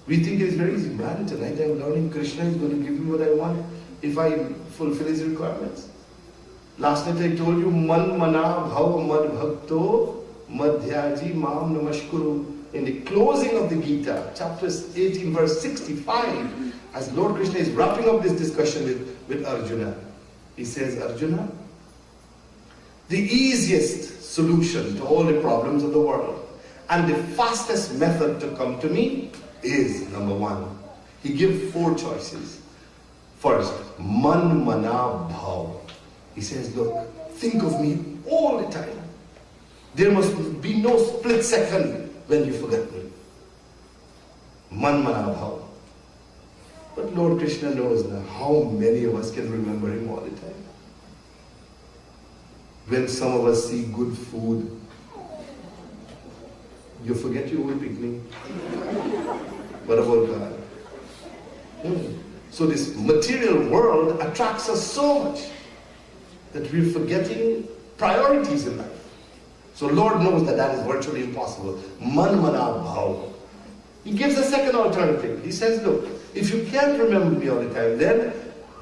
We think it's very easy. Man, tonight I'm learning Krishna is going to give me what I want if I fulfill his requirements. Last night I told you, Man mana bhav mad bhakto madhyaji mam namashkuru. In the closing of the Gita, chapter 18, verse 65, as Lord Krishna is wrapping up this discussion with Arjuna, he says, Arjuna, the easiest solution to all the problems of the world and the fastest method to come to me is, number one, he gives 4 choices. First, man mana bhav. He says, look, think of me all the time. There must be no split second when you forget me. Man mana bhav. But Lord Krishna knows now how many of us can remember him all the time. When some of us see good food, you forget you were picnic. What about God? So this material world attracts us so much that we're forgetting priorities in life. So Lord knows that that is virtually impossible. Man mana bhav. He gives a second alternative. He says, look, if you can't remember me all the time, then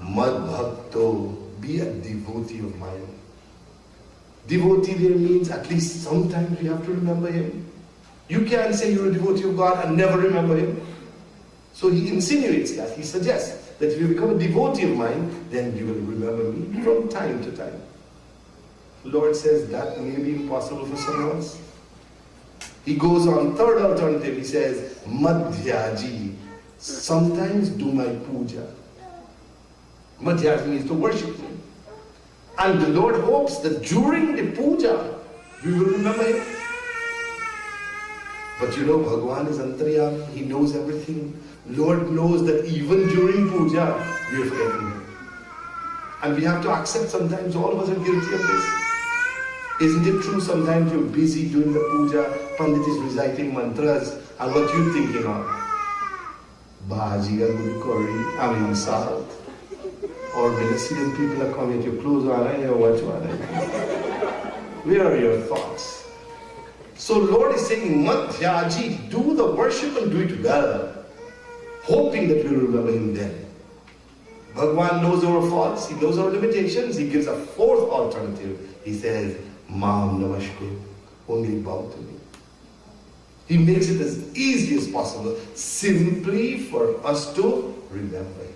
mad bhakto, be a devotee of mine. Devotee there means at least sometimes you have to remember him. You can't say you're a devotee of God and never remember him. So he insinuates that. He suggests that if you become a devotee of mine, then you will remember me from time to time. Lord says that may be impossible for someone else. He goes on, third alternative, he says, Madhyaji, sometimes do my puja. Madhyaji means to worship me. And the Lord hopes that during the puja, we will remember him. But you know, Bhagavan is Antaryami, he knows everything. Lord knows that even during puja, we are forgetting him. And we have to accept sometimes all of us are guilty of this. Isn't it true sometimes you're busy doing the puja, Pandit is reciting mantras, and what you thinking of? Bhaji guri curry, I mean salt. Or Venezuelan people are coming at your clothes, or what you are. Where are your thoughts? So Lord is saying, Madhyaji, do the worship and do it well, hoping that we'll remember him then. Bhagavan knows our faults, he knows our limitations, he gives a fourth alternative. He says, Mam Namaskar, only bow to me. He makes it as easy as possible, simply for us to remember him.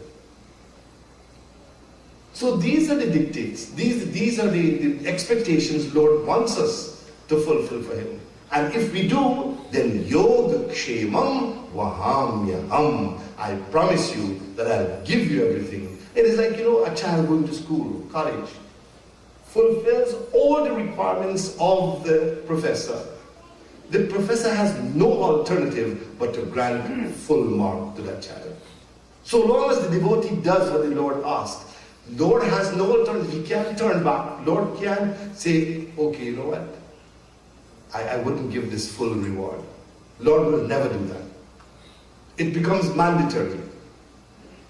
So these are the dictates, these are the expectations Lord wants us to fulfill for him. And if we do, then yoga kshemam vahamyaham. I promise you that I'll give you everything. It is like, a child going to school, college, fulfills all the requirements of the professor. The professor has no alternative but to grant full mark to that child. So long as the devotee does what the Lord asks, Lord has no alternative. He can't turn back. Lord can't say, okay, you know what? I wouldn't give this full reward. Lord will never do that. It becomes mandatory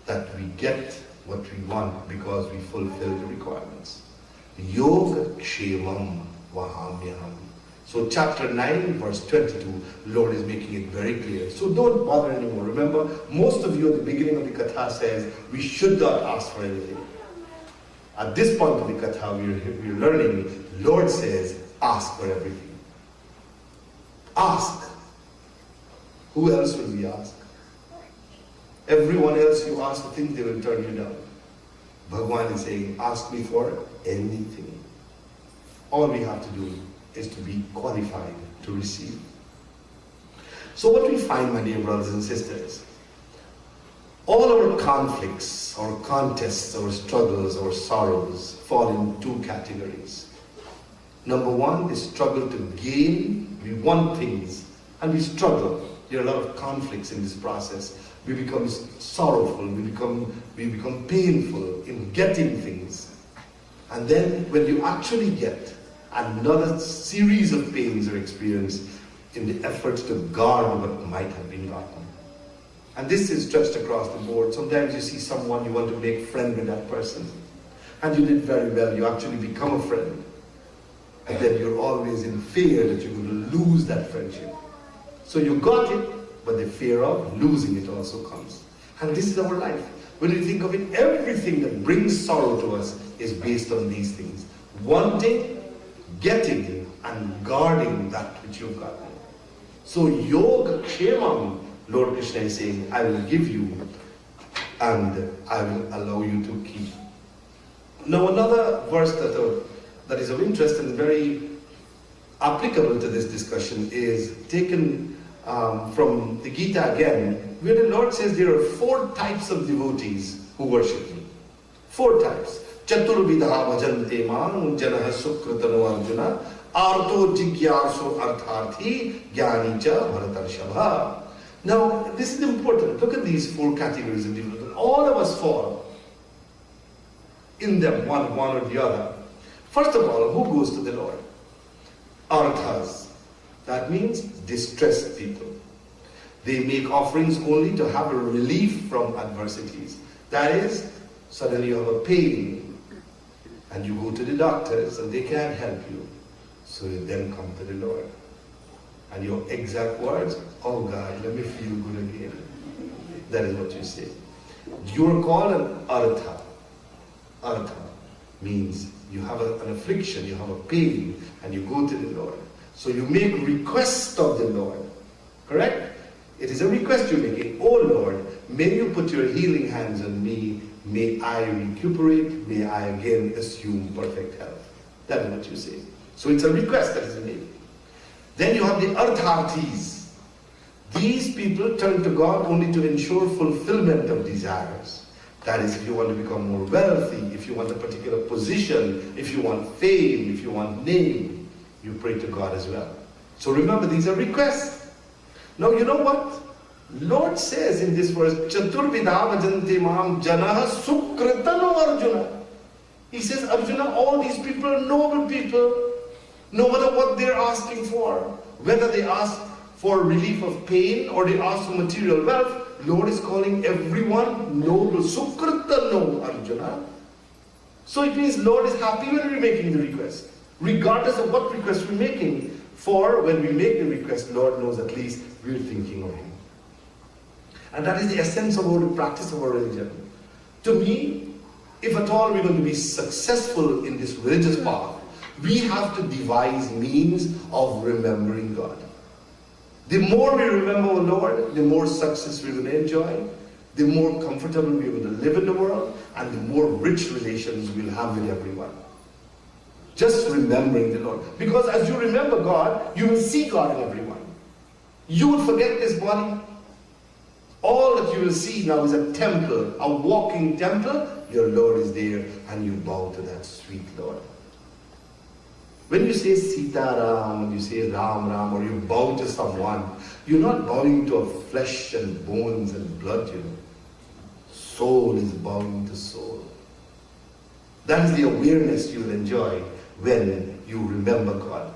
that we get what we want because we fulfill the requirements. Yoga kshemam vahamyaham. So chapter 9 verse 22, Lord is making it very clear. So don't bother anymore. Remember, most of you at the beginning of the katha says, we should not ask for anything. At this point of the katha, we're learning, Lord says, ask for everything. Ask. Who else will we ask? Everyone else you ask to think they will turn you down. Bhagavan is saying, ask me for anything. All we have to do is to be qualified to receive. So what we find, my dear brothers and sisters, all our conflicts, our contests, our struggles, our sorrows fall in 2 categories. Number 1 is struggle to gain. We want things and we struggle. There are a lot of conflicts in this process. We become sorrowful, we become painful in getting things. And then when you actually get, another series of pains are experienced in the effort to guard what might have been gotten. And this is stretched across the board. Sometimes you see someone, you want to make friend with that person. And you did very well, you actually become a friend. And then you're always in fear that you're going to lose that friendship. So you got it, but the fear of losing it also comes. And this is our life. When you think of it, everything that brings sorrow to us is based on these things. Wanting, getting, and guarding that which you've gotten. So yoga kshemam, Lord Krishna is saying, I will give you and I will allow you to keep. Now another verse that is of interest and very applicable to this discussion is taken from the Gita again, where the Lord says there are 4 types of devotees who worship me. 4 types. Chaturvidha bhajante mam janah sukritano arjuna arto jigyaso artharthi jnani cha bharatarshabha. Now this is important. Look at these 4 categories of devotees. All of us fall in them, one or the other. First of all, who goes to the Lord? Arthas. That means distressed people. They make offerings only to have a relief from adversities. That is, suddenly you have a pain and you go to the doctors and they can't help you. So you then come to the Lord. And your exact words, oh God, let me feel good again. That is what you say. You are called an artha. Artha means you have an affliction, you have a pain, and you go to the Lord. So you make request of the Lord. Correct? It is a request you're making. Oh Lord, may you put your healing hands on me. May I recuperate. May I again assume perfect health. That is what you say. So it's a request that is made. Then you have the artharthis. These people turn to God only to ensure fulfillment of desires. That is, if you want to become more wealthy, if you want a particular position, if you want fame, if you want name, you pray to God as well. So remember, these are requests. Now you know what? Lord says in this verse, Chaturvidha bhajante mam janah sukritano Arjuna. He says, Arjuna, all these people are noble people. No matter what they're asking for, whether they ask for relief of pain or they ask for material wealth, Lord is calling everyone noble. Sukritano Arjuna. So it means Lord is happy when we're making the request. Regardless of what request we're making. For when we make the request, Lord knows at least we're thinking of Him. And that is the essence of the practice of our religion. To me, if at all we're going to be successful in this religious path, we have to devise means of remembering God. The more we remember our Lord, the more success we're going to enjoy, the more comfortable we're going to live in the world, and the more rich relations we'll have with everyone. Just remembering the Lord. Because as you remember God, you will see God in everyone. You will forget this body. All that you will see now is a temple, a walking temple. Your Lord is there and you bow to that sweet Lord. When you say Sita Ram, when you say Ram Ram, or you bow to someone, you're not bowing to a flesh and bones and blood, you know. Soul is bowing to soul. That is the awareness you will enjoy when you remember God.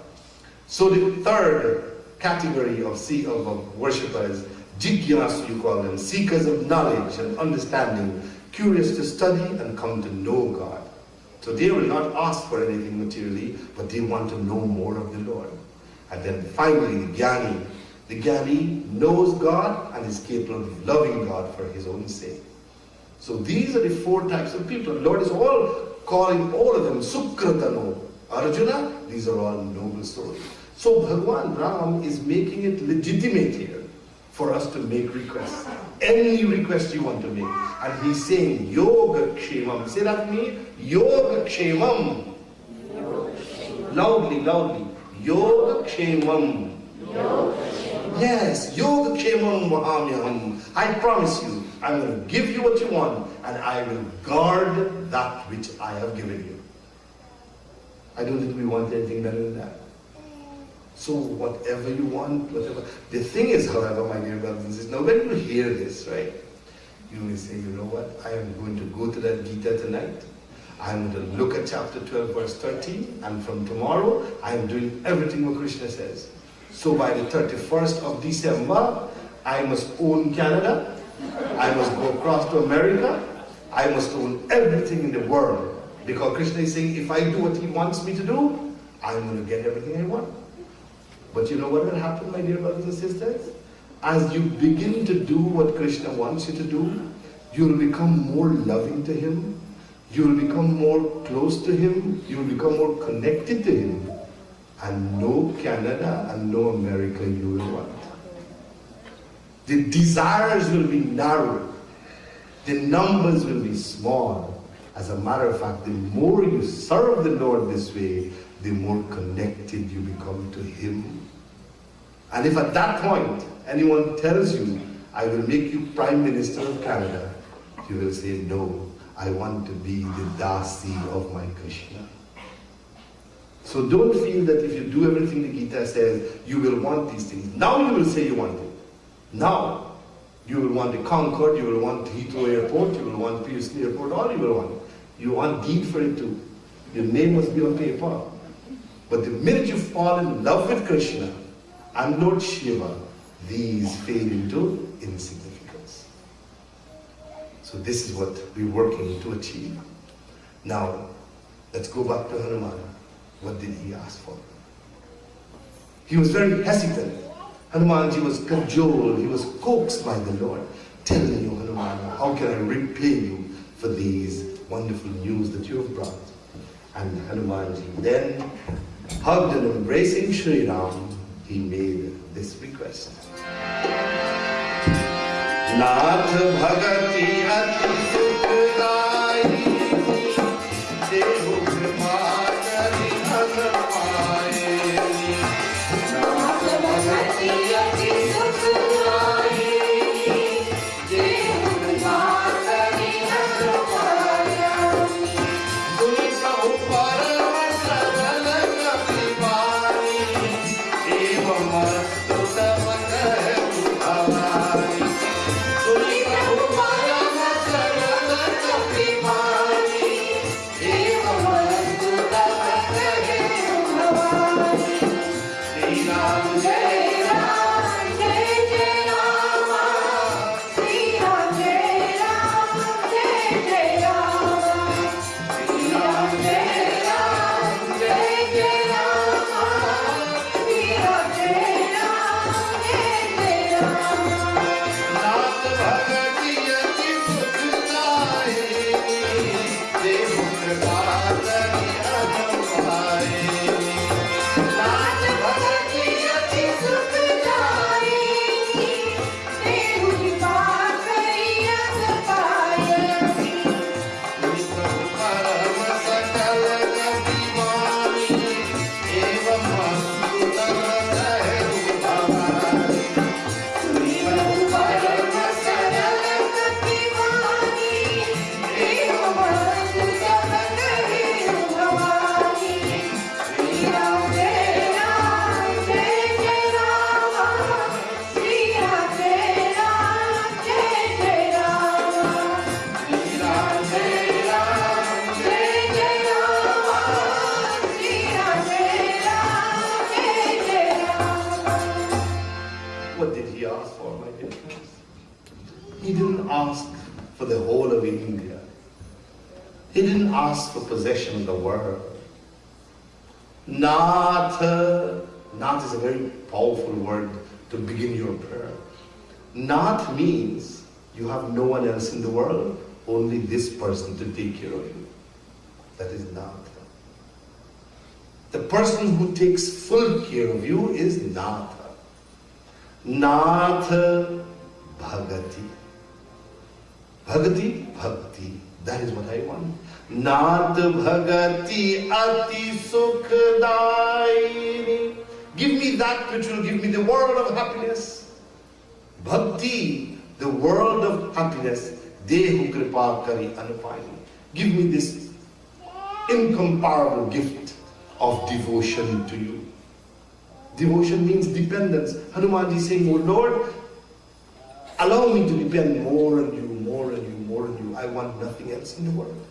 So the third category of worshippers, jigyasu you call them, seekers of knowledge and understanding, curious to study and come to know God. So they will not ask for anything materially, but they want to know more of the Lord. And then finally, the jnani. The jnani knows God and is capable of loving God for His own sake. So these are the 4 types of people. The Lord is calling all of them Sukritano. Arjuna, these are all noble souls. So Bhagwan Ram is making it legitimate here for us to make requests. Any request you want to make. And He's saying, Yoga Kshemam. Say that to me. Yoga Kshemam. Loudly, loudly. Yoga Kshemam. Yes, Yoga Kshemam Vahamyaham. I promise you, I'm going to give you what you want, and I will guard that which I have given you. I don't think we want anything better than that. So whatever you want, whatever. The thing is, however, my dear brothers and sisters, now when you hear this, right, you will say, you know what, I am going to go to that Gita tonight. I'm going to look at chapter 12, verse 13, and from tomorrow, I am doing everything what Krishna says. So by the 31st of December, I must own Canada, I must go across to America, I must own everything in the world. Because Krishna is saying, if I do what He wants me to do, I'm going to get everything I want. But you know what will happen, my dear brothers and sisters? As you begin to do what Krishna wants you to do, you will become more loving to him, you will become more close to him, you will become more connected to him, and no Canada and no America you will want. The desires will be narrow, the numbers will be small. As a matter of fact, the more you serve the Lord this way, the more connected you become to him. And if at that point anyone tells you, I will make you Prime Minister of Canada, you will say, no, I want to be the Dasi of my Krishna. So don't feel that if you do everything the Gita says, you will want these things. Now you will say you want it. Now you will want the Concord, you will want Heathrow Airport, you will want Pearson Airport, all you will want. You want deed for it too. Your name must be on paper. But the minute you fall in love with Krishna and Lord Shiva, these fade into insignificance. So this is what we're working to achieve. Now, let's go back to Hanuman. What did he ask for? He was very hesitant. Hanumanji was cajoled, he was coaxed by the Lord. Tell me, O Hanuman, how can I repay you for these wonderful news that you have brought? And Hanumanji then, hugged and embracing Shri Ram, he made this request. Nath bhagati ati sukhdai, dehu kripa kari anpaye. Nath bhagati ati sukhdai, dehu kripa kari anpaye. Tui prabhu param saral kapivani, evam mastu tam kahu bhavani. Tui prabhu param saral kapivani, evam mastu tam kahu bhavani. Shri Ram Jai Ram, Jai Jai Rama. Shri Ram Jai Ram, Jai Jai Rama. Shri Ram Jai Ram, Jai Jai Rama. Shri Ram Jai Ram, Jai Jai Rama. Nath bhagati ati sukhdai, dehu kripa kari anpaye. Nath bhagati ati sukhdai, dehu kripa kari anpaye. Tui prabhu param sakal kapivani, evam mastu tam kahu bhavani. Tui prabhu param sakal kapivani, evam mastu tam kahu bhavani. Shri Ram Jai Ram, Jai Jai Rama. Shri Ram Jai Ram, Jai Jai Rama. Shri Ram Jai Ram, Jai Jai Rama. Shri Ram Jai Ram, Jai Jai Rama. What did he ask for, my dear friends? He didn't ask for the whole of India. He didn't ask for possession of the world. Nath. Nath is a very powerful word to begin your prayer. Nath means you have no one else in the world, only this person to take care of you. That is Nath. The person who takes full care of you is Nath. Nath Bhagati. Bhagati, Bhakti. That is what I want. Nath Bhagati Ati Sukhdai. Give me that which will give me the world of happiness. Bhakti, the world of happiness. Dehu Kripa Kari Anupani. Give me this incomparable gift of devotion to you. Devotion means dependence. Hanumanji is saying, oh Lord, allow me to depend more on you, more on you, more on you. I want nothing else in the world.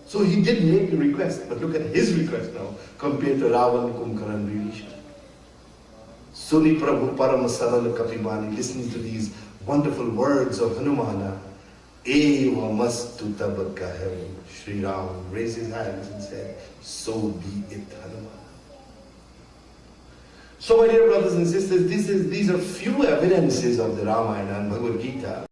So he did make a request, but look at his request now compared to Ravan, Kumbhkarna and Vibhishan. Suni Prabhu Param Saral Kapivani. Listen to these wonderful words of Hanumana. Eva mastu tab kahe. Shri Ram raised his hands and said, so be it, Hanuman. So my dear brothers and sisters, these are few evidences of the Ramayana and Bhagavad Gita.